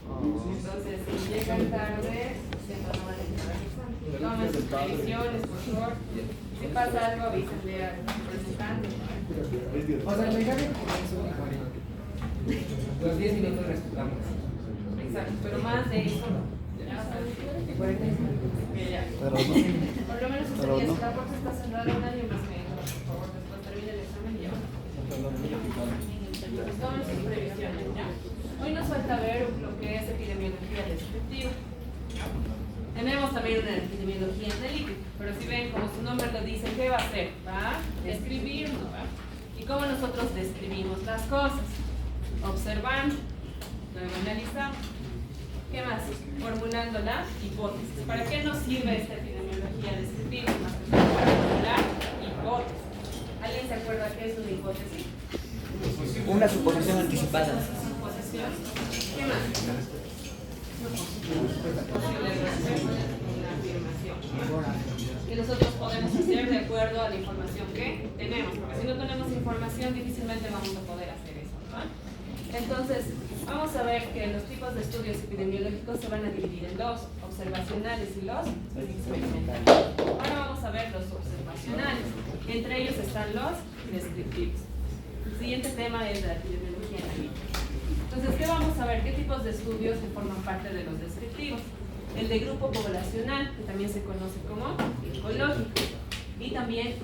Entonces, si llegan tarde, se van a entrar al examen. Tomen sus previsiones, por favor. Si pasa algo, avísenle al representante. O sea, el examen es un 40. Los 10 minutos respetamos. Exacto, pero más de eso no. Ya, que ya. Pero no. Por lo menos usted ya, si la puerta está cerrada un año más menos, por favor, después termine el examen y ya. Entonces, tomen sus previsiones, ¿ya? Hoy nos falta ver lo que es epidemiología descriptiva. Tenemos también una epidemiología analítica, pero si ven, como su nombre lo dice, ¿qué va a hacer? Va a describir, ¿no? ¿Va? ¿Y cómo nosotros describimos las cosas? Observando, luego analizamos. ¿Qué más? Formulando la hipótesis. ¿Para qué nos sirve esta epidemiología descriptiva? Más que todo para formular hipótesis. ¿Alguien se acuerda qué es una hipótesis? Una suposición anticipada. Suposición. ¿Qué más? Posible una afirmación. Que nosotros podemos hacer de acuerdo a la información que tenemos. Porque si no tenemos información, difícilmente vamos a poder hacer eso, ¿no? Entonces, vamos a ver que los tipos de estudios epidemiológicos se van a dividir en dos, observacionales y los experimentales. Ahora vamos a ver los observacionales. Entre ellos están los descriptivos. El siguiente tema es la epidemiología analítica. Entonces, ¿qué vamos a ver? ¿Qué tipos de estudios que forman parte de los descriptivos? El de grupo poblacional, que también se conoce como ecológico, y también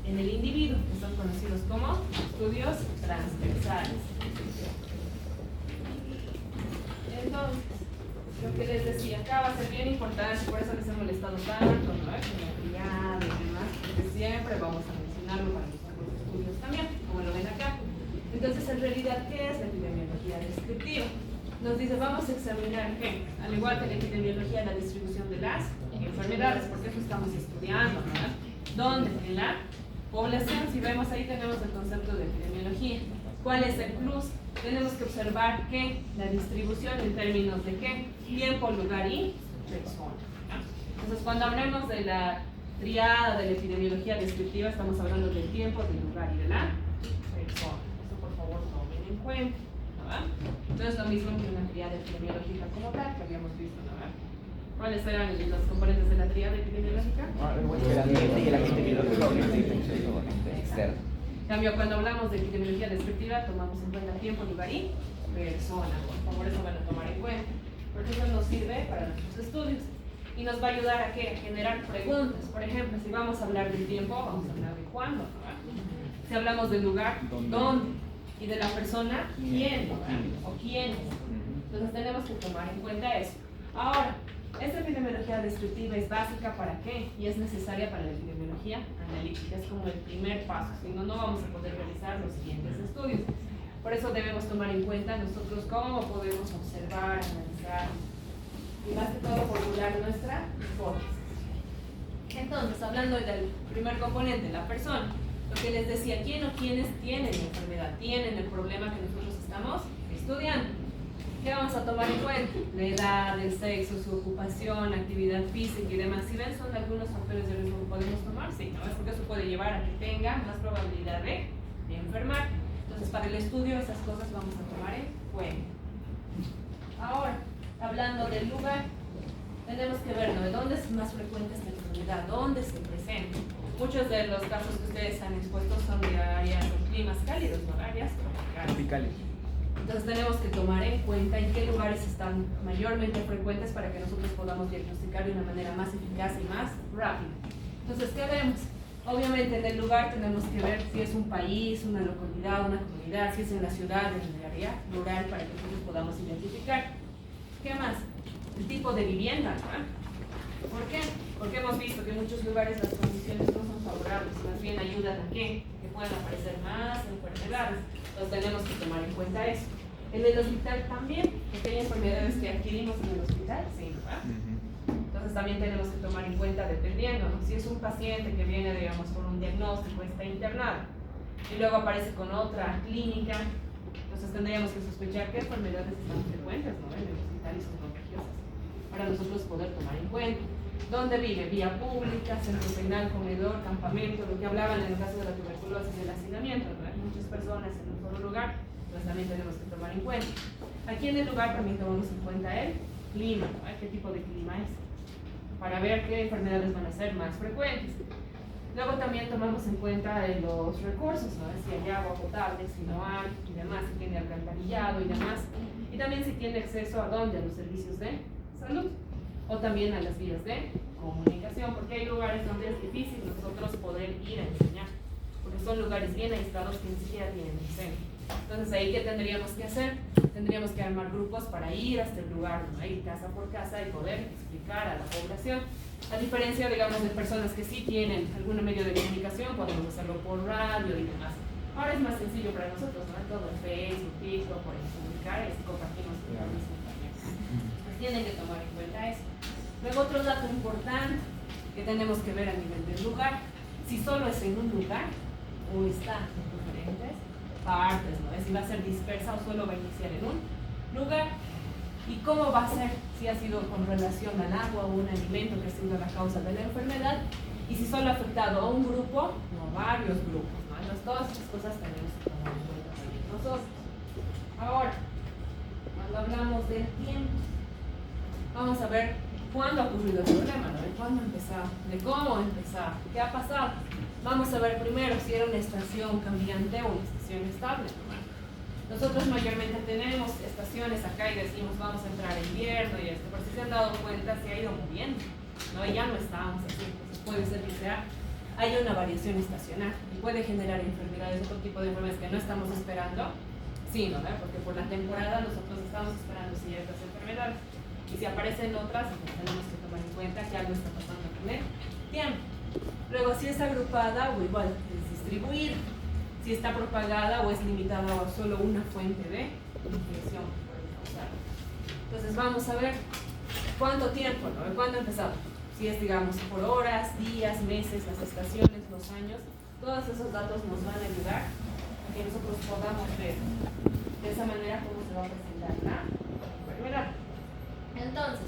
en el individuo, que son conocidos como estudios transversales. Entonces, lo que les decía, acá va a ser bien importante, por eso les he molestado tanto, ¿no? Con la criada y demás, porque siempre vamos a mencionarlo para los otros estudios también, como lo ven acá. Entonces, en realidad, ¿qué es la epidemiología descriptiva? Nos dice, vamos a examinar qué, al igual que la epidemiología, la distribución de las enfermedades, porque eso estamos estudiando, ¿verdad? ¿Dónde? En la población. Si vemos ahí tenemos el concepto de epidemiología. ¿Cuál es el plus? Tenemos que observar que la distribución en términos de qué, tiempo, lugar y persona. Entonces, cuando hablemos de la triada de la epidemiología descriptiva, estamos hablando del tiempo, del lugar y de la persona. Eso, por favor, tomen en cuenta. ¿No es lo mismo que una triada epidemiológica como tal, que habíamos visto, ¿no? ¿Cuáles eran los componentes de la triada epidemiológica? El ambiente y el agente biológico externo. En cambio, cuando hablamos de epidemiología descriptiva, tomamos en cuenta tiempo, lugar y persona. Por favor, eso van a tomar en cuenta, porque eso nos sirve para nuestros estudios y nos va a ayudar a ¿qué? A generar preguntas. Por ejemplo, si vamos a hablar del tiempo, vamos a hablar de cuándo, ¿no? Si hablamos del lugar, ¿dónde? Y de la persona, ¿quién? ¿O quiénes? Entonces tenemos que tomar en cuenta eso. Ahora, esta epidemiología descriptiva es básica ¿para qué? Y es necesaria para la epidemiología analítica. Es como el primer paso, si no, no vamos a poder realizar los siguientes estudios. Por eso debemos tomar en cuenta nosotros cómo podemos observar, analizar y más que todo formular nuestra hipótesis. Entonces, hablando del primer componente, la persona, lo que les decía, ¿quién o quiénes tienen la enfermedad? Tienen el problema que nosotros estamos estudiando. ¿Qué vamos a tomar en cuenta? La edad, el sexo, su ocupación, actividad física y demás. Si ven, son algunos factores de riesgo que podemos tomar, sí, ¿no? Es porque eso puede llevar a que tenga más probabilidad de enfermar. Entonces, para el estudio, esas cosas vamos a tomar en cuenta. Ahora, hablando del lugar, tenemos que ver, ¿no? ¿De dónde es más frecuente esta enfermedad? ¿Dónde se presenta? Muchos de los casos que ustedes han expuesto son de áreas de climas cálidos, ¿no? Áreas tropicales. Entonces tenemos que tomar en cuenta en qué lugares están mayormente frecuentes para que nosotros podamos diagnosticar de una manera más eficaz y más rápida. Entonces, ¿qué vemos? Obviamente en el lugar tenemos que ver si es un país, una localidad, una comunidad, si es en la ciudad, en el área rural, para que nosotros podamos identificar. ¿Qué más? El tipo de vivienda, ¿no? ¿Por qué? Porque hemos visto que en muchos lugares las condiciones no son favorables, más bien ayudan a que puedan aparecer más enfermedades. Entonces tenemos que tomar en cuenta eso. En el hospital también, porque hay enfermedades que adquirimos en el hospital, sí, ¿verdad? Entonces también tenemos que tomar en cuenta dependiendo, ¿no? Si es un paciente que viene, digamos, con un diagnóstico, está internado, y luego aparece con otra clínica, entonces tendríamos que sospechar qué enfermedades están frecuentes, ¿no? En el hospital y son contagiosas, para nosotros poder tomar en cuenta. ¿Dónde vive? Vía pública, centro penal, comedor, campamento, lo que hablaban en el caso de la tuberculosis y el hacinamiento, ¿no? Hay muchas personas en un solo lugar, pues también tenemos que tomar en cuenta. Aquí en el lugar también tomamos en cuenta el clima, ¿no? ¿Qué tipo de clima es? Para ver qué enfermedades van a ser más frecuentes. Luego también tomamos en cuenta los recursos, ¿no? Si hay agua potable, si no hay, y demás, si tiene alcantarillado y demás. Y también si tiene acceso a dónde, a los servicios de salud, o también a las vías de comunicación, porque hay lugares donde es difícil nosotros poder ir a enseñar, porque son lugares bien aislados que ni siquiera tienen un centro. Entonces ahí, ¿qué tendríamos que hacer? Tendríamos que armar grupos para ir hasta el lugar, ¿no? Ir casa por casa y poder explicar a la población. A diferencia, digamos, de personas que sí tienen algún medio de comunicación, podemos hacerlo por radio y demás. Ahora es más sencillo para nosotros, ¿no? Todo en Facebook, TikTok, por publicar y compartimos la misma también. Pues tienen que tomar en cuenta eso. Luego, otro dato importante que tenemos que ver a nivel del lugar, si solo es en un lugar o está en diferentes partes, ¿no? Si va a ser dispersa o solo va a iniciar en un lugar. ¿Y cómo va a ser? Si ha sido con relación al agua o un alimento que ha sido la causa de la enfermedad, y si solo ha afectado a un grupo o a varios grupos, ¿no? Entonces todas estas cosas tenemos que tomar en cuenta también nosotros. Ahora, cuando hablamos del tiempo, vamos a ver cuándo ha ocurrido el problema, ¿no? De cuándo empezó, de cómo empezó, qué ha pasado. Vamos a ver primero si era una estación cambiante o una estación estable, ¿no? Nosotros mayormente tenemos estaciones acá y decimos vamos a entrar en invierno y esto, pero si se han dado cuenta se ha ido moviendo, ¿no? Y ya no estábamos así, entonces puede ser que haya una variación estacional y puede generar enfermedades, otro tipo de enfermedades que no estamos esperando, sí, ¿no? Porque por la temporada nosotros estamos esperando ciertas enfermedades y si aparecen otras, pues tenemos que tomar en cuenta que algo está pasando con el tiempo. Luego, si es agrupada o igual, es distribuida. Si está propagada o es limitada a solo una fuente de infección que puede causar. Entonces vamos a ver cuánto tiempo, ¿no? ¿Cuándo empezamos? Si es, digamos, por horas, días, meses, las estaciones, los años, todos esos datos nos van a ayudar a que nosotros podamos ver de esa manera cómo se va a presentar la enfermedad. Entonces,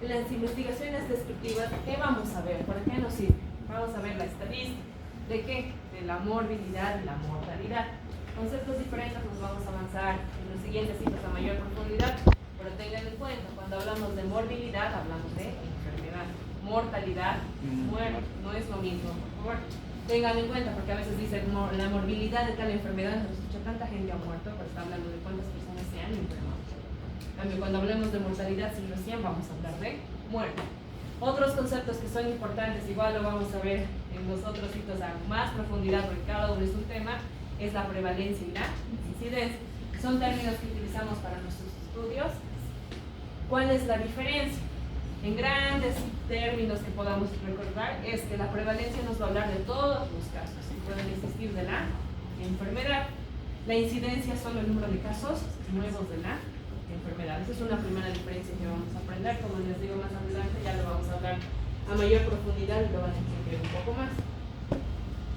las investigaciones descriptivas, ¿qué vamos a ver? ¿Para qué nos sirve? Vamos a ver la estadística. ¿De qué? De la morbilidad y la mortalidad. Conceptos diferentes nos vamos a avanzar en los siguientes sitios a mayor profundidad, pero tengan en cuenta, cuando hablamos de morbilidad, hablamos de enfermedad. Mortalidad, muerte, no es lo mismo, por favor. Tengan en cuenta, porque a veces dicen la morbilidad de tal enfermedad, nos escucha tanta gente ha muerto, pero está hablando de cuántas personas se han enfermado. En cambio, cuando hablemos de mortalidad, sí, recién vamos a hablar de muerte. Otros conceptos que son importantes, igual lo vamos a ver en los otros sitios a más profundidad, porque cada uno es un tema, es la prevalencia y la incidencia. Son términos que utilizamos para nuestros estudios. ¿Cuál es la diferencia? En grandes términos que podamos recordar, es que la prevalencia nos va a hablar de todos los casos que pueden existir de la enfermedad. La incidencia es solo el número de casos nuevos de la enfermedad. Esa es una primera diferencia que vamos a aprender. Como les digo más adelante, ya lo vamos a hablar a mayor profundidad y lo van a entender un poco más.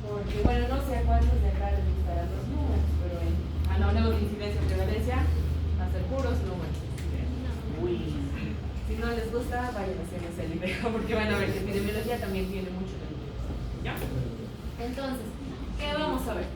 Porque, bueno, no sé a cuántos de acá les gustarán los números, pero cuando hablamos de incidencia y prevalencia, va a ser puros números. Uy. Si no les gusta, vayan a hacer ese libro, porque van a ver que epidemiología también tiene mucho de números. ¿Ya? Entonces, ¿qué vamos a ver?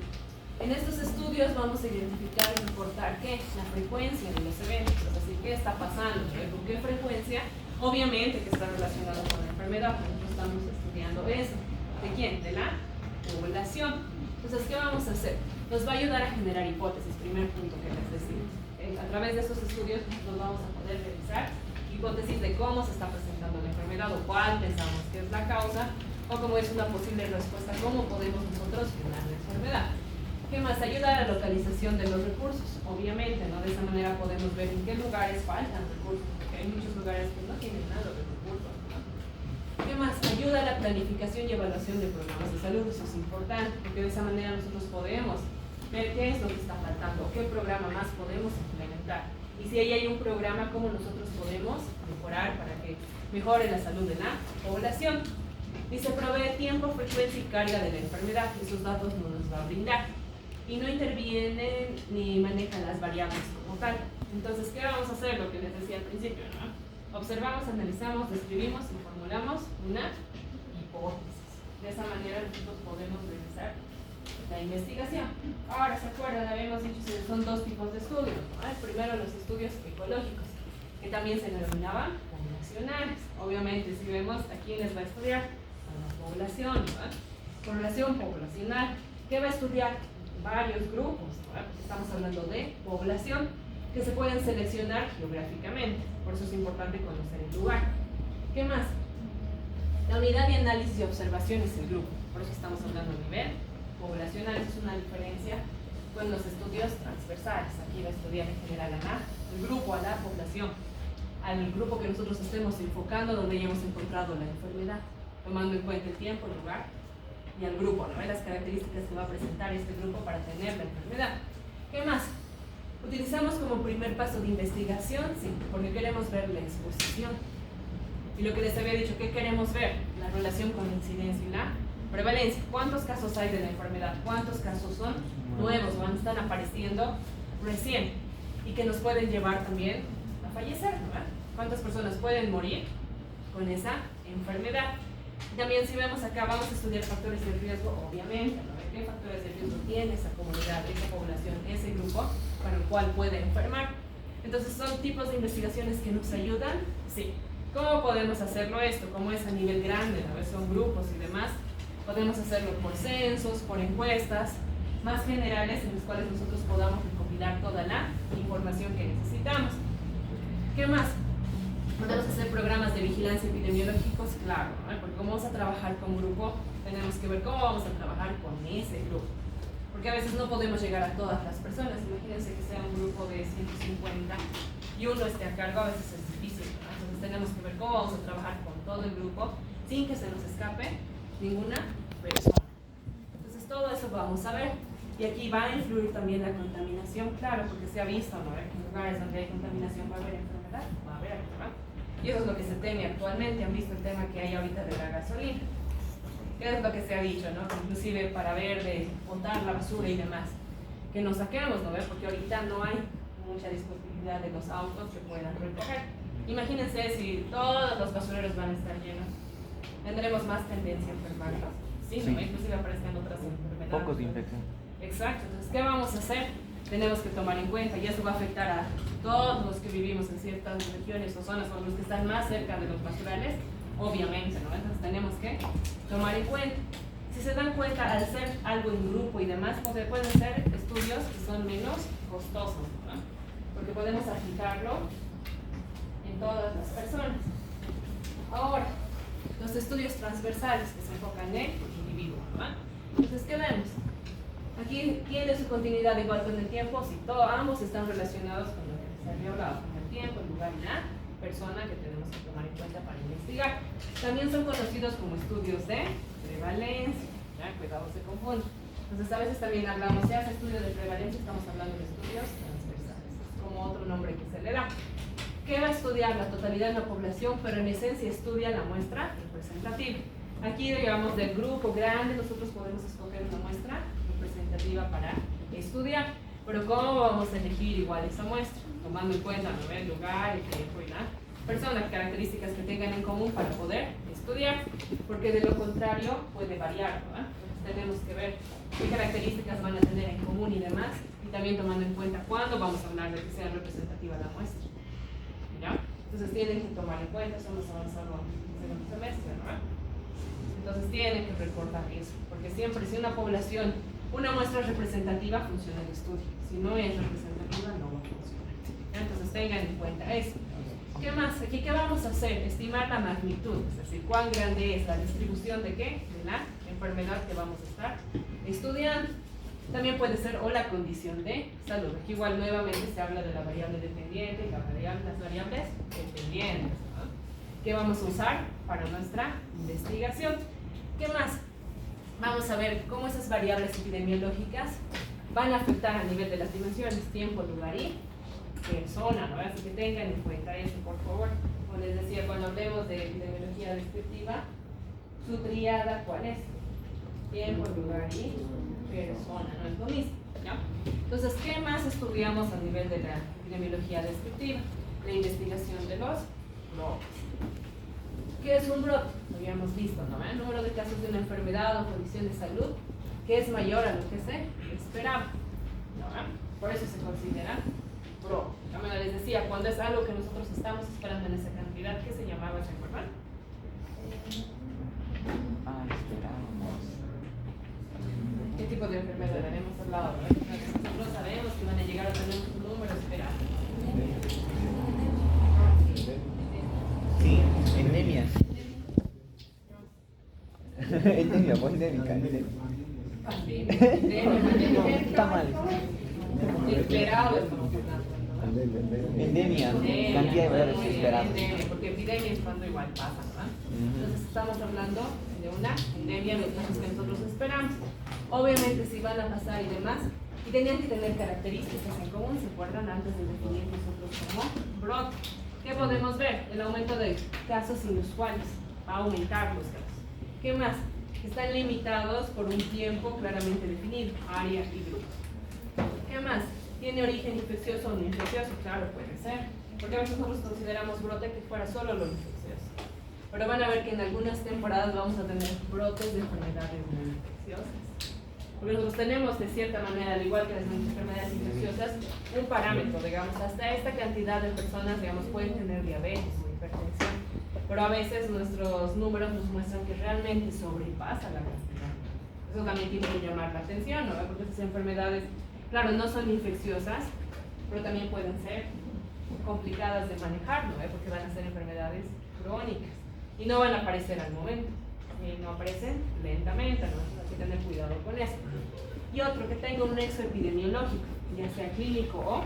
En estos estudios vamos a identificar y reportar qué, la frecuencia de los eventos, es decir, qué está pasando, con qué frecuencia, obviamente que está relacionado con la enfermedad, porque estamos estudiando eso. ¿De quién? De la población. Entonces, ¿qué vamos a hacer? Nos va a ayudar a generar hipótesis, primer punto que les decimos. A través de estos estudios nos vamos a poder realizar hipótesis de cómo se está presentando la enfermedad o cuál pensamos que es la causa o cómo es una posible respuesta, cómo podemos nosotros frenar la enfermedad. ¿Qué más? Ayuda a la localización de los recursos, obviamente, ¿no? De esa manera podemos ver en qué lugares faltan recursos, porque hay muchos lugares que no tienen nada de recursos, ¿no? ¿Qué más? Ayuda a la planificación y evaluación de programas de salud, eso es importante, porque de esa manera nosotros podemos ver qué es lo que está faltando, qué programa más podemos implementar. Y si ahí hay un programa, cómo nosotros podemos mejorar para que mejore la salud de la población. Y se provee tiempo, frecuencia y carga de la enfermedad, esos datos no nos va a brindar. Y no intervienen ni manejan las variables como tal. Entonces, ¿qué vamos a hacer? Lo que les decía al principio, ¿no? Observamos, analizamos, describimos y formulamos una hipótesis. De esa manera nosotros podemos realizar la investigación. Ahora, ¿se acuerdan? Habíamos dicho que son dos tipos de estudios, ¿no? Primero los estudios ecológicos, que también se denominaban poblacionales. Obviamente, si vemos a quién les va a estudiar, a la población, ¿no? Población poblacional, que va a estudiar varios grupos, ¿no? Porque estamos hablando de población, que se pueden seleccionar geográficamente. Por eso es importante conocer el lugar. ¿Qué más? La unidad de análisis y observación es el grupo. Por eso estamos hablando a nivel poblacional. Esa es una diferencia con los estudios transversales. Aquí va a estudiar en general el grupo, a la población, al grupo que nosotros estemos enfocando, donde hayamos encontrado la enfermedad, tomando en cuenta el tiempo, el lugar y al grupo, ¿no? Las características que va a presentar este grupo para tener la enfermedad. ¿Qué más? Utilizamos como primer paso de investigación, sí, porque queremos ver la exposición. Y lo que les había dicho, ¿qué queremos ver? La relación con la incidencia y la prevalencia. ¿Cuántos casos hay de la enfermedad? ¿Cuántos casos son nuevos o están apareciendo recién? Y que nos pueden llevar también a fallecer, ¿no? ¿Cuántas personas pueden morir con esa enfermedad? Y también si vemos acá, vamos a estudiar factores de riesgo, obviamente, ¿no? ¿Qué factores de riesgo tiene esa comunidad, esa población, ese grupo para el cual puede enfermar? Entonces son tipos de investigaciones que nos ayudan, sí. ¿Cómo podemos hacerlo esto? Como es a nivel grande, ¿no? Son grupos y demás, podemos hacerlo por censos, por encuestas más generales en las cuales nosotros podamos recopilar toda la información que necesitamos. ¿Qué más? Podemos hacer programas de vigilancia epidemiológicos, claro, ¿no? Porque como vamos a trabajar con grupo, tenemos que ver cómo vamos a trabajar con ese grupo. Porque a veces no podemos llegar a todas las personas. Imagínense que sea un grupo de 150 y uno esté a cargo, a veces es difícil, ¿no? Entonces tenemos que ver cómo vamos a trabajar con todo el grupo sin que se nos escape ninguna persona. Entonces todo eso vamos a ver. Y aquí va a influir también la contaminación, claro, porque se ha visto, ¿no? En lugares donde hay contaminación va a haber enfermedad, va a haber, ¿no? Y eso es lo que se teme actualmente. Han visto el tema que hay ahorita de la gasolina. ¿Qué es lo que se ha dicho, no? Inclusive para ver de botar la basura y demás, que nos saquemos, ¿no? Porque ahorita no hay mucha disponibilidad de los autos que puedan recoger. Imagínense si todos los basureros van a estar llenos, tendremos más tendencia a enfermarnos, ¿sí? ¿No? Inclusive aparezcan otras enfermedades. Focos de infección. Exacto. Entonces, ¿qué vamos a hacer? Tenemos que tomar en cuenta, y eso va a afectar a todos los que vivimos en ciertas regiones o zonas, o los que están más cerca de los basurales, obviamente, ¿no? Entonces tenemos que tomar en cuenta. Si se dan cuenta, al ser algo en grupo y demás, pues pueden ser estudios que son menos costosos, ¿no? Porque podemos aplicarlo en todas las personas. Ahora, los estudios transversales que se enfocan en el individuo, ¿no? Entonces, ¿qué vemos? Aquí tiene su continuidad igual con el tiempo, si ambos están relacionados con lo que se había hablado, con el tiempo, el lugar y la persona que tenemos que tomar en cuenta para investigar. También son conocidos como estudios de prevalencia, ¿ya? Cuidado, se confunde. Entonces a veces también hablamos, se hace estudio de prevalencia, estamos hablando de estudios transversales, es como otro nombre que se le da. ¿Qué va a estudiar? La totalidad de la población, pero en esencia estudia la muestra representativa. Aquí, digamos, del grupo grande, nosotros podemos escoger una muestra representativa para estudiar, pero ¿cómo vamos a elegir igual esa muestra? Tomando en cuenta, ¿no? El lugar, el tiempo y la persona, características que tengan en común para poder estudiar, porque de lo contrario puede variar, ¿no? Entonces tenemos que ver qué características van a tener en común y demás, y también tomando en cuenta cuándo vamos a hablar de que sea representativa la muestra, ¿ya? Entonces tienen que tomar en cuenta, somos avanzados en el segundo semestre, ¿no? Entonces tienen que recordar eso, porque siempre si una población, una muestra representativa, funciona el estudio. Si no es representativa, no va a funcionar. Entonces tengan en cuenta eso. ¿Qué más? Aquí, ¿qué vamos a hacer? Estimar la magnitud, es decir, cuán grande es la distribución de qué, de la enfermedad que vamos a estar estudiando. También puede ser o la condición de salud. Aquí igual nuevamente se habla de la variable dependiente y las variables dependientes, ¿no? ¿Qué vamos a usar para nuestra investigación? ¿Qué más? Vamos a ver cómo esas variables epidemiológicas van a afectar a nivel de las dimensiones, tiempo, lugar y persona, ¿no? Así que tengan en cuenta eso, por favor. Como les decía, cuando hablemos de epidemiología descriptiva, su triada, ¿cuál es? Tiempo, lugar y persona, no es lo mismo, ¿ya? Entonces, ¿qué más estudiamos a nivel de la epidemiología descriptiva? La investigación de los brotes. ¿Qué es un brote? Lo habíamos visto, ¿no? El número de casos de una enfermedad o condición de salud que es mayor a lo que se esperaba, ¿no? Por eso se considera brote. También les decía, cuando es algo que nosotros estamos esperando en esa cantidad, ¿qué se llamaba? ¿Se acuerdan? Esperábamos. ¿Qué tipo de enfermedad hemos hablado? Nosotros sabemos que van a llegar a tener un número esperado. Sí, endemia. Endemia, pues endémica. Pandemia. Está mal. Esperado estamos hablando. Endemia, cantidad de valores esperados. Endemia, porque epidemia es cuando igual pasa, ¿verdad? Entonces estamos hablando de una endemia, los casos que nosotros esperamos. Obviamente si van a pasar y demás, y tenían que tener características en común, ¿se acuerdan? Antes de definir nosotros como brote. ¿Qué podemos ver? El aumento de casos inusuales, va a aumentar los casos. ¿Qué más? Están limitados por un tiempo claramente definido, área y grupo. ¿Qué más? ¿Tiene origen infeccioso o no infeccioso? Claro, puede ser. Porque a veces nosotros consideramos brote que fuera solo lo infeccioso. Pero van a ver que en algunas temporadas vamos a tener brotes de enfermedades no infecciosas. Porque nosotros tenemos, de cierta manera, al igual que las enfermedades infecciosas, un parámetro, digamos, hasta esta cantidad de personas, digamos, pueden tener diabetes o hipertensión. Pero a veces nuestros números nos muestran que realmente sobrepasa la cantidad. Eso también tiene que llamar la atención, ¿no? Porque esas enfermedades, claro, no son infecciosas, pero también pueden ser complicadas de manejar, ¿no? Porque van a ser enfermedades crónicas y no van a aparecer al momento, y no aparecen lentamente, ¿no? Hay que tener cuidado con eso. Y otro, que tenga un nexo epidemiológico, ya sea clínico o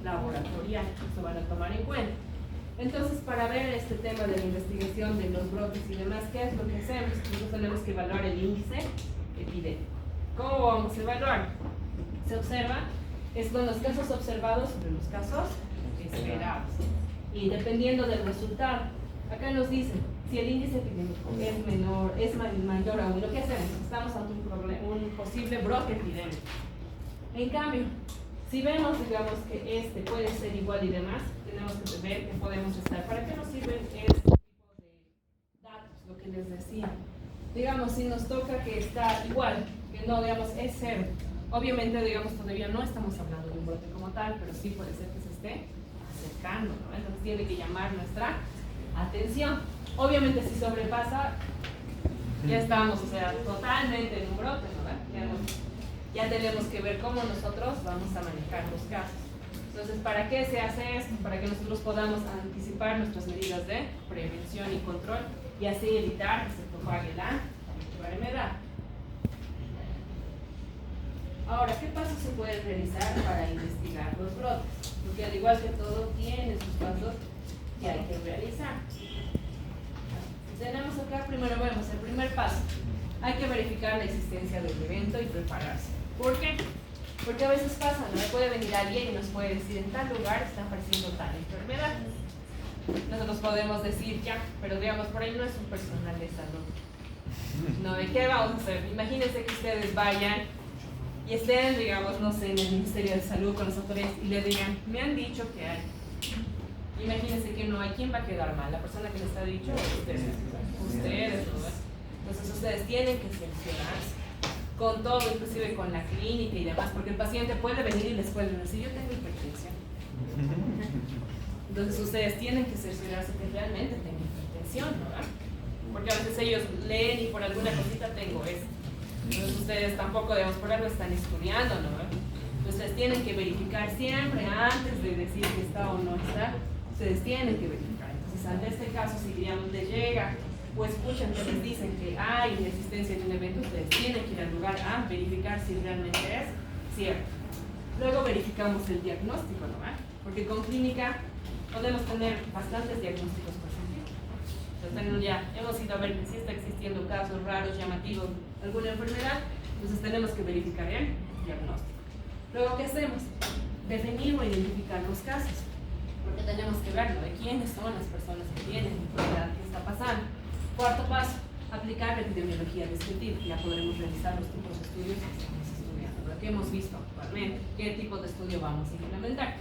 laboratorial, eso van a tomar en cuenta. Entonces, para ver este tema de la investigación de los brotes y demás, ¿qué es lo que hacemos? Nosotros tenemos que evaluar el índice epidémico. ¿Cómo vamos a evaluar? Se observa, son los casos observados sobre los casos esperados. Y dependiendo del resultado, acá nos dice, si el índice epidémico es menor, es mayor a 1, ¿qué hacemos? Estamos ante un posible brote epidémico. En cambio, si vemos, digamos, que este puede ser igual y demás, tenemos que ver que podemos estar. ¿Para qué nos sirven este tipo de datos? Lo que les decía. Digamos, si nos toca que está igual, que no, digamos, es 0. Obviamente, digamos, todavía no estamos hablando de un brote como tal, pero sí puede ser que se esté acercando, ¿no? Entonces tiene que llamar nuestra atención. Obviamente, si sobrepasa, ya estamos, o sea, totalmente en un brote, ¿no? Ya tenemos que ver cómo nosotros vamos a manejar los casos. Entonces, ¿para qué se hace esto? Para que nosotros podamos anticipar nuestras medidas de prevención y control y así evitar que se propague la enfermedad. Ahora, ¿qué pasos se pueden realizar para investigar los brotes? Porque al igual que todo, tiene sus pasos que hay que realizar. Tenemos acá, primero vemos el primer paso. Hay que verificar la existencia del evento y prepararse. ¿Por qué? Porque a veces pasa, ¿no? Puede venir alguien y nos puede decir, en tal lugar está apareciendo tal enfermedad. Nosotros podemos decir, ya, pero digamos, por ahí no es un personal de salud. ¿No? ¿De qué vamos a hacer? Imagínense que ustedes vayan y estén, digamos, no sé, en el Ministerio de Salud con las autoridades y le digan, me han dicho que hay. Imagínense que no hay, ¿quién va a quedar mal? ¿La persona que les ha dicho o ustedes? Ustedes, ¿no? Entonces ustedes tienen que cerciorarse con todo, inclusive con la clínica y demás, porque el paciente puede venir y les puede decir, yo tengo hipertensión. Entonces ustedes tienen que cerciorarse que realmente tengan hipertensión, ¿verdad? Porque a veces ellos leen y por alguna cosita tengo esto. Entonces ustedes tampoco, digamos, por algo están estudiando, ¿no? Entonces tienen que verificar siempre, antes de decir que está o no está, ustedes tienen que verificar. Entonces ante este caso, si digamos les llega o escuchan que les dicen que hay la existencia de un evento, ustedes tienen que ir al lugar a verificar si realmente es cierto. Luego verificamos el diagnóstico, ¿no? Porque con clínica podemos tener bastantes diagnósticos positivos. Entonces ya hemos ido a ver que si está existiendo casos raros, llamativos, alguna enfermedad, entonces tenemos que verificar el diagnóstico. Luego, ¿qué hacemos? Definir o identificar los casos, porque tenemos que ver, ¿no? De quiénes son las personas que tienen enfermedad, qué está pasando. Cuarto paso, aplicar la epidemiología descriptiva. Ya podremos realizar los tipos de estudios que estamos estudiando, lo que hemos visto actualmente, qué tipo de estudio vamos a implementar.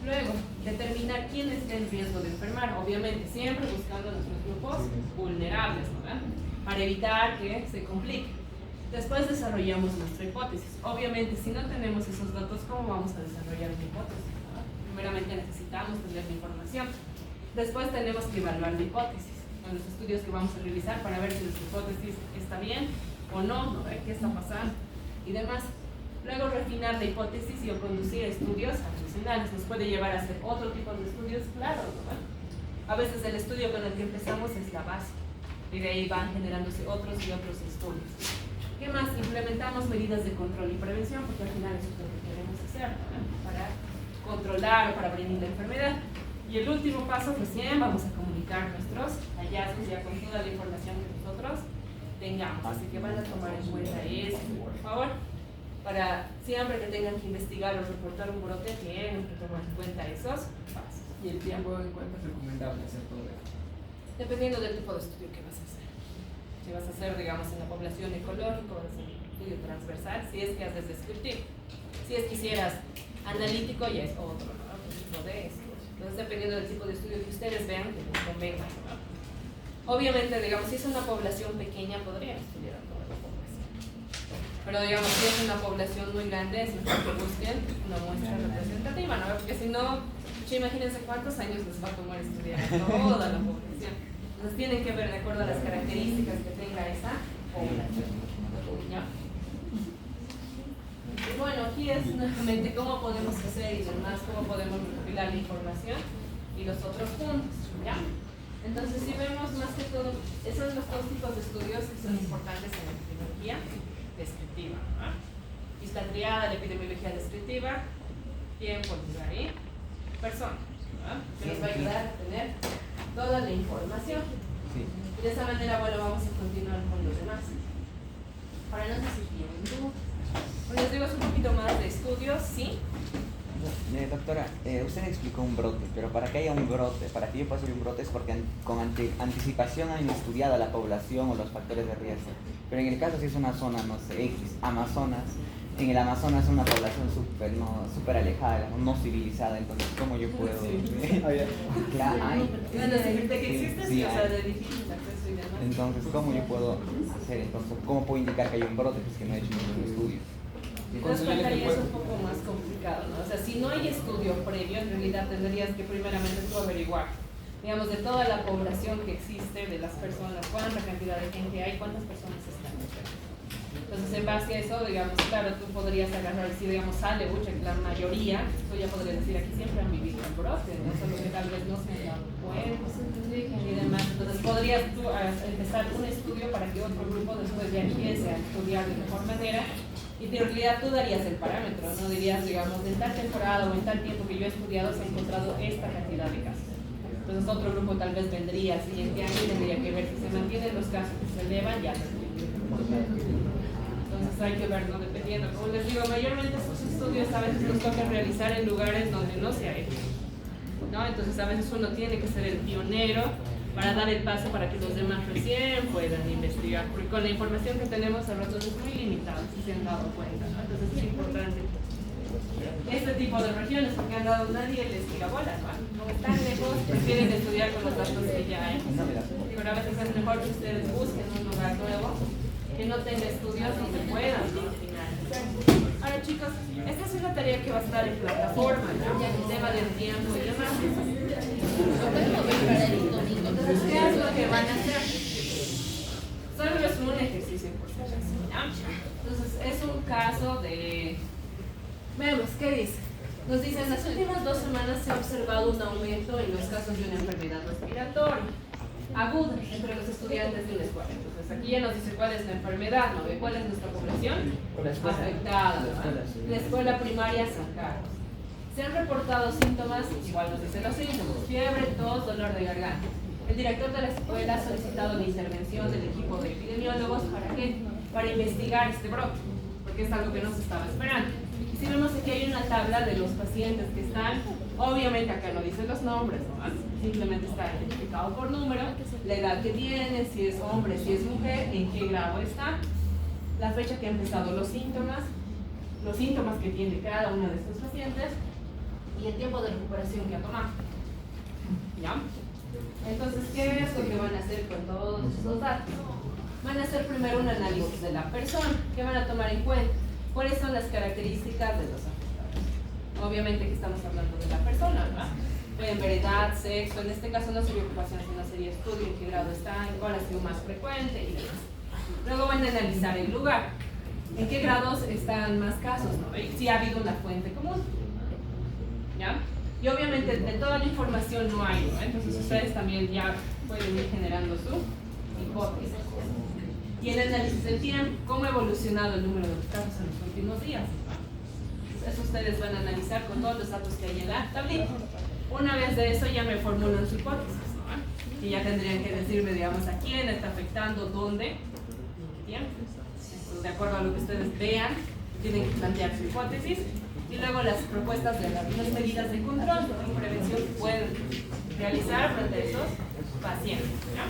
Luego, determinar quién está en riesgo de enfermar, obviamente siempre buscando nuestros grupos vulnerables, ¿no? Para evitar que se complique. Después desarrollamos nuestra hipótesis. Obviamente, si no tenemos esos datos, ¿cómo vamos a desarrollar una hipótesis? Primeramente necesitamos tener la información. Después tenemos que evaluar la hipótesis con los estudios que vamos a realizar para ver si nuestra hipótesis está bien o no, qué está pasando y demás. Luego refinar la hipótesis y o conducir estudios adicionales. Nos puede llevar a hacer otro tipo de estudios, claro, ¿no? A veces el estudio con el que empezamos es la base y de ahí van generándose otros y otros estudios. ¿Qué más? Implementamos medidas de control y prevención, porque al final eso es lo que queremos hacer, ¿no? Para controlar o para prevenir la enfermedad. Y el último paso, recién vamos a comunicar nuestros hallazgos ya con toda la información que nosotros tengamos. Así que van a tomar en cuenta eso, por favor. Para siempre que tengan que investigar o reportar un brote, tienen que tomar en cuenta esos pasos. ¿Y el tiempo en cuánto es recomendable hacer todo esto? Dependiendo del tipo de estudio que vas a hacer. Si vas a hacer, digamos, en la población ecológica, vas a hacer un estudio transversal, si es que haces descriptivo. Si es que hicieras analítico, ya es otro, ¿no? Otro tipo de esto. Entonces, dependiendo del tipo de estudio que ustedes vean, que les convenga, ¿no? Obviamente, digamos, si es una población pequeña, podrían estudiar a toda la población. Pero, digamos, si es una población muy grande, es mejor que busquen una muestra representativa, ¿no? Porque si no, imagínense cuántos años les va a tomar estudiar a toda la población. Entonces, tienen que ver de acuerdo a las características que tenga esa población. ¿Ya? Y bueno, aquí es nuevamente cómo podemos hacer y demás, cómo podemos recopilar la información y los otros puntos, ¿ya? Entonces, si vemos más que todo, esos son los dos tipos de estudios que son importantes en la epidemiología descriptiva, ¿no? Y esta triada de epidemiología descriptiva, tiempo, lugar y persona, ¿no? Que nos va a ayudar a tener toda la información. Y de esa manera, bueno, vamos a continuar con los demás. Ahora no sé si tienen dudas. Les digo, es un poquito más de estudios, ¿sí? Doctora, usted explicó un brote, pero para que haya un brote, para que yo pueda hacer un brote es porque con anticipación han estudiado a la población o los factores de riesgo. Pero en el caso si es una zona, no sé, X, Amazonas, en el Amazonas es una población súper alejada, no civilizada, entonces ¿cómo yo puedo...? Claro, De que existe, sí, o sea, hay. de difícil acceso y demás. Entonces, ¿cómo yo puedo hacer? Entonces, ¿cómo puedo indicar que hay un brote? Pues que no he hecho ningún estudio. Si te das cuenta, ahí es un poco más complicado, ¿no? O sea, si no hay estudio previo, en realidad tendrías que primeramente tú averiguar, digamos, de toda la población que existe, de las personas, cuánta cantidad de gente hay, cuántas personas están enfermas. Entonces, en base a eso, digamos, claro, tú podrías agarrar, si digamos sale, la mayoría, tú ya podrías decir, aquí siempre han vivido el brote, ¿no? Solo que tal vez no se han dado cuenta y demás. Entonces, podrías tú empezar un estudio para que otro grupo después ya empiece a estudiar de mejor manera. Y en realidad tú darías el parámetro, no dirías, digamos, en tal temporada o en tal tiempo que yo he estudiado se ha encontrado esta cantidad de casos. Entonces otro grupo tal vez vendría al siguiente año y tendría que ver si se mantienen los casos que se elevan, ya. Entonces hay que ver, ¿no? Dependiendo. Como les digo, mayormente estos estudios a veces los toca realizar en lugares donde no se ha hecho, ¿no? Entonces a veces uno tiene que ser el pionero para dar el paso para que los demás recién puedan investigar, porque con la información que tenemos a ratos es muy limitada, si se han dado cuenta, ¿no? Entonces es importante este tipo de regiones, porque han dado nadie les tira bola, ¿no? Como están lejos, prefieren estudiar con los datos que ya hay, pero a veces es mejor que ustedes busquen un lugar nuevo que no tenga estudios y se puedan opinar. Ahora chicos, esta es una tarea que va a estar en plataforma, ¿no? El tema del tiempo y demás. Entonces, ¿qué es lo que van a hacer? Solo es un ejercicio por si acaso, ¿ya? Entonces, es un caso de... Veamos, ¿qué dice? Nos dice, en las últimas 2 semanas se ha observado un aumento en los casos de una enfermedad respiratoria aguda entre los estudiantes de una escuela. Entonces, aquí ya nos dice cuál es la enfermedad, ¿no? ¿Cuál es nuestra población afectada? ¿No? La escuela primaria San Carlos. Se han reportado síntomas, igual nos dice los síntomas, fiebre, tos, dolor de garganta. El director de la escuela ha solicitado la intervención del equipo de epidemiólogos. ¿Para qué? Para investigar este brote, porque es algo que no se estaba esperando. Y si vemos aquí hay una tabla de los pacientes que están, obviamente acá no dicen los nombres, ¿no? Simplemente está identificado por número, la edad que tiene, si es hombre, si es mujer, en qué grado está, la fecha que han empezado los síntomas que tiene cada uno de estos pacientes y el tiempo de recuperación que ha tomado. ¿Ya? Entonces, ¿qué es lo que van a hacer con todos estos datos? van a hacer primero un análisis de la persona. ¿Qué van a tomar en cuenta? ¿Cuáles son las características de los afectados? Obviamente que estamos hablando de la persona, ¿verdad? Pueden ver edad, sexo, en este caso no sería ocupación, sino sería estudio, en qué grado está, en cuál ha sido más frecuente y demás. Luego van a analizar el lugar, en qué grados están más casos, ¿no? Y si ha habido una fuente común, ¿ya? Y obviamente de toda la información no hay, ¿no? Entonces ustedes también ya pueden ir generando su hipótesis. Y el análisis del tiempo, cómo ha evolucionado el número de los casos en los últimos días, ¿no? Eso ustedes van a analizar con todos los datos que hay en la tablita. Una vez de eso ya me formulan su hipótesis, ¿no? Y ya tendrían que decirme, digamos, a quién está afectando, dónde, tiempo. Entonces, de acuerdo a lo que ustedes vean, tienen que plantear su hipótesis y luego las propuestas de las medidas de control y prevención que pueden realizar frente a esos pacientes, ¿ya?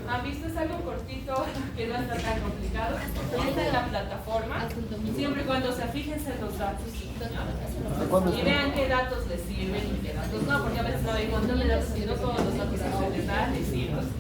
¿Han visto? Es algo cortito que no está tan complicado. Está en la plataforma, siempre y cuando se fíjense en los datos, ¿ya? Y vean qué datos les sirven y qué datos no, porque a veces hay un montón de datos y no todos los datos que se les dan les sirven.